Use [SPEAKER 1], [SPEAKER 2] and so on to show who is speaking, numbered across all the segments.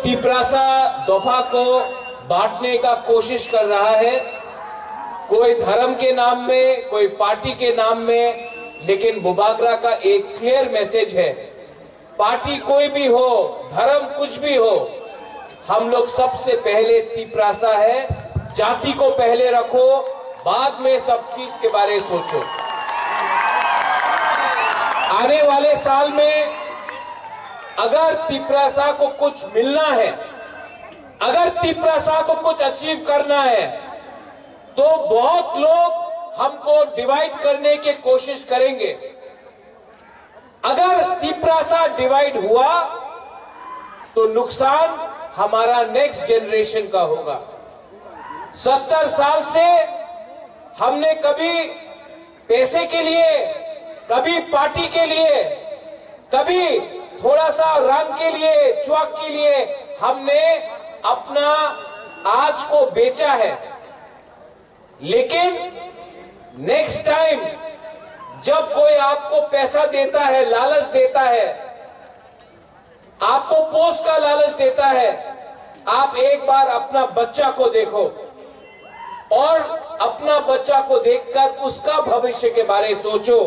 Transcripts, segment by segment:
[SPEAKER 1] तिपरासा दफा को बांटने का कोशिश कर रहा है, कोई धर्म के नाम में, कोई पार्टी के नाम में, लेकिन बुबागरा का एक क्लियर मैसेज है, पार्टी कोई भी हो, धर्म कुछ भी हो, हम लोग सबसे पहले तिपरासा है, जाति को पहले रखो, बाद में सब चीज के बारे में सोचो। आने वाले साल में अगर तिपरासा को कुछ मिलना है, अगर तिपरासा को कुछ अचीव करना है, तो बहुत लोग हमको डिवाइड करने की कोशिश करेंगे। अगर तिपरासा डिवाइड हुआ तो नुकसान हमारा नेक्स्ट जनरेशन का होगा। 70 साल से हमने कभी पैसे के लिए, कभी पार्टी के लिए, कभी थोड़ा सा रंग के लिए, चौक के लिए हमने अपना आज को बेचा है। लेकिन नेक्स्ट टाइम जब कोई आपको पैसा देता है, लालच देता है, आपको पोस्ट का लालच देता है, आप एक बार अपना बच्चा को देखो और अपना बच्चा को देखकर उसका भविष्य के बारे में सोचो,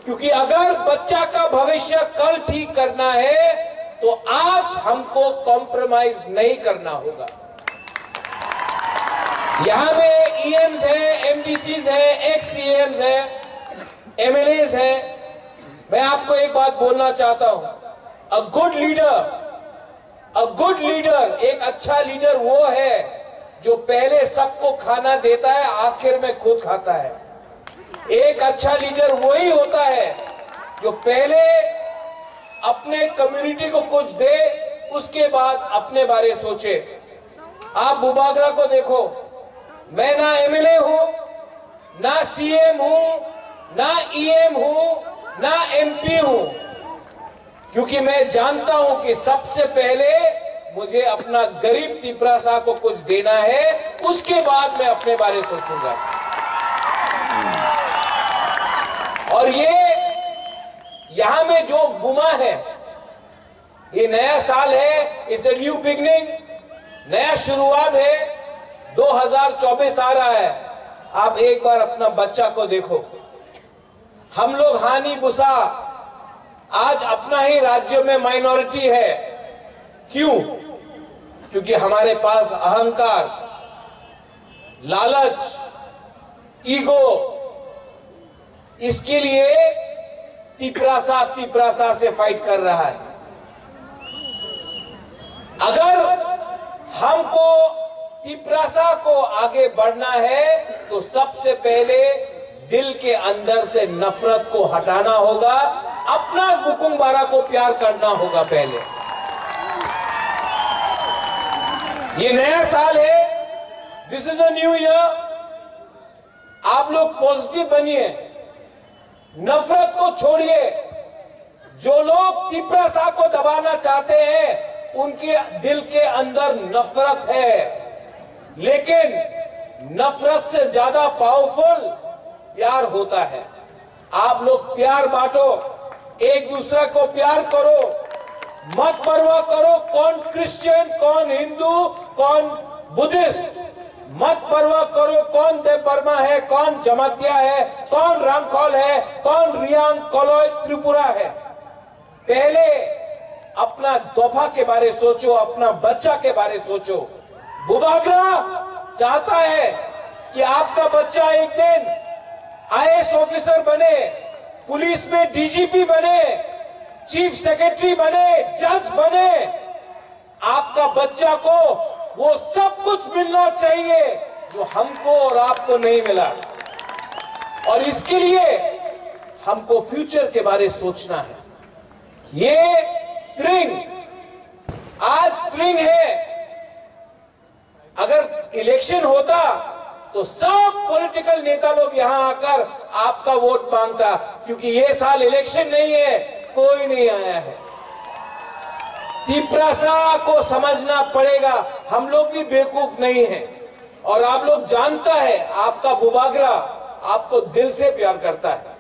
[SPEAKER 1] क्योंकि अगर बच्चा का भविष्य कल ठीक करना है तो आज हमको कॉम्प्रोमाइज नहीं करना होगा। यहां में ईएम्स है, एमडीसीज है, एक्स सीएम्स है, एमएलएस है। मैं आपको एक बात बोलना चाहता हूं, अ गुड लीडर, एक अच्छा लीडर वो है जो पहले सबको खाना देता है, आखिर में खुद खाता है। एक अच्छा लीडर वही होता है जो पहले अपने कम्युनिटी को कुछ दे, उसके बाद अपने बारे सोचे। आप बुबागरा को देखो, मैं ना एमएलए हूं, ना सीएम हूं, ना ईएम हूं, ना एमपी हूं, क्योंकि मैं जानता हूं कि सबसे पहले मुझे अपना गरीब तिपरासा को कुछ देना है, उसके बाद मैं अपने बारे सोचूंगा। और ये यहां में जो गुमा है, ये नया साल है, इट्स अ न्यू बिगनिंग, नया शुरुआत है, 2024 आ रहा है। आप एक बार अपना बच्चा को देखो। हम लोग हानि बुसा आज अपना ही राज्य में माइनॉरिटी है। क्यों? क्योंकि हमारे पास अहंकार, लालच, ईगो, इसके लिए तिपरासा से फाइट कर रहा है। अगर हमको तिपरासा को आगे बढ़ना है तो सबसे पहले दिल के अंदर से नफरत को हटाना होगा, अपना बुकुंबारा को प्यार करना होगा पहले। ये नया साल है, this is a new year. आप लोग पॉजिटिव बनिए, नफरत को छोड़िए। जो लोग तिपरासा को दबाना चाहते हैं उनके दिल के अंदर नफरत है, लेकिन नफरत से ज्यादा पावरफुल प्यार होता है। आप लोग प्यार बांटो, एक दूसरे को प्यार करो, मत परवाह करो कौन क्रिश्चियन, कौन हिंदू, कौन बुद्धिस्ट, मत परवाह करो कौन देव वर्मा है, कौन जमातिया है, कौन रामखोल है, कौन रियांग कोलोय त्रिपुरा है। पहले अपना दफा के बारे सोचो, अपना बच्चा के बारे सोचो। बुबागरा चाहता है कि आपका बच्चा एक दिन आईएएस ऑफिसर बने, पुलिस में डीजीपी बने, चीफ सेक्रेटरी बने, जज बने। आपका बच्चा को वो सब कुछ मिलना चाहिए जो हमको और आपको नहीं मिला, और इसके लिए हमको फ्यूचर के बारे सोचना है। ये त्रिंग आज त्रिंग है, अगर इलेक्शन होता तो सब पॉलिटिकल नेता लोग यहां आकर आपका वोट मांगता, क्योंकि ये साल इलेक्शन नहीं है, कोई नहीं आया है। तिपरासा को समझना पड़ेगा, हम लोग भी बेवकूफ नहीं हैं, और आप लोग जानता है आपका बुबागरा आपको दिल से प्यार करता है,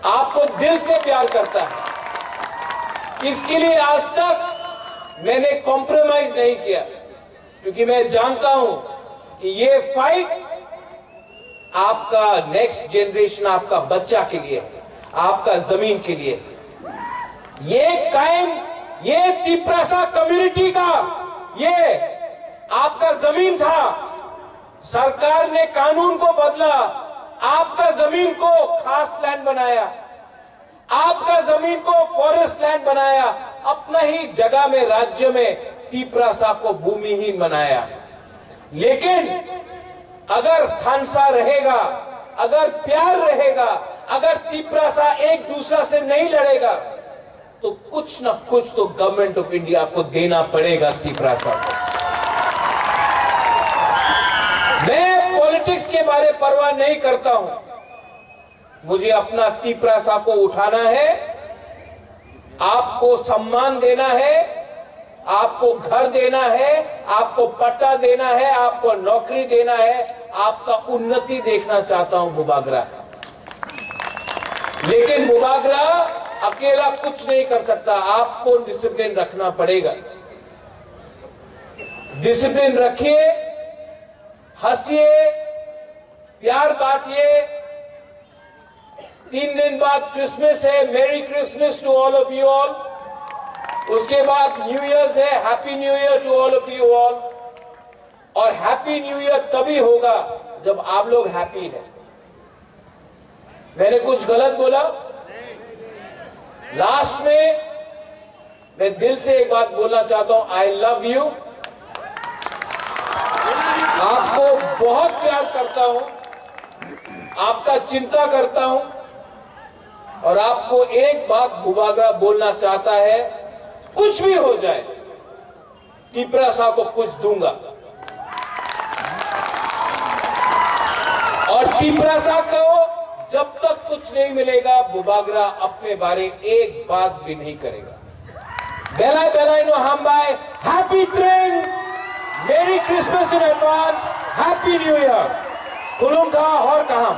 [SPEAKER 1] आपको दिल से प्यार करता है। इसके लिए आज तक मैंने कॉम्प्रोमाइज नहीं किया, क्योंकि मैं जानता हूं कि ये फाइट आपका नेक्स्ट जनरेशन, आपका बच्चा के लिए, आपका जमीन के लिए। ये तिपरासा कम्युनिटी का ये आपका जमीन था। सरकार ने कानून को बदला, आपका जमीन को खास लैंड बनाया, आपका जमीन को फॉरेस्ट लैंड बनाया, अपना ही जगह में राज्य में तिपरासा को भूमिहीन बनाया। लेकिन अगर थानसा रहेगा, अगर प्यार रहेगा, अगर तिपरासा एक दूसरा से नहीं लड़ेगा, तो कुछ ना कुछ तो गवर्नमेंट ऑफ इंडिया को देना पड़ेगा तिपरासा को। मैं पॉलिटिक्स के बारे परवाह नहीं करता हूं, मुझे अपना तिपरासा को उठाना है, आपको सम्मान देना है, आपको घर देना है, आपको पट्टा देना है, आपको नौकरी देना है, आपका उन्नति देखना चाहता हूं बुबागरा। लेकिन बुबागरा अकेला कुछ नहीं कर सकता, आपको डिसिप्लिन रखना पड़ेगा। डिसिप्लिन रखिए, हंसिए, प्यार बांटिए। 3 दिन बाद क्रिसमस है, merry Christmas to all of you all. उसके बाद न्यू ईयर है, happy new year to all of you all. और हैप्पी न्यू ईयर तभी होगा जब आप लोग हैप्पी हैं। मैंने कुछ गलत बोला? लास्ट में मैं दिल से एक बात बोलना चाहता हूं, आई लव यू। आपको बहुत प्यार करता हूं, आपका चिंता करता हूं, और आपको एक बात बुबागरा बोलना चाहता है, कुछ भी हो जाए तिपरासा को कुछ दूंगा। और तिपरासा को जब तक कुछ नहीं मिलेगा, बुबागरा अपने बारे एक बात भी नहीं करेगा। बेलाय बेलाय नो हम bye, happy train, merry Christmas in advance, happy new year, कुलुंगा और कहम।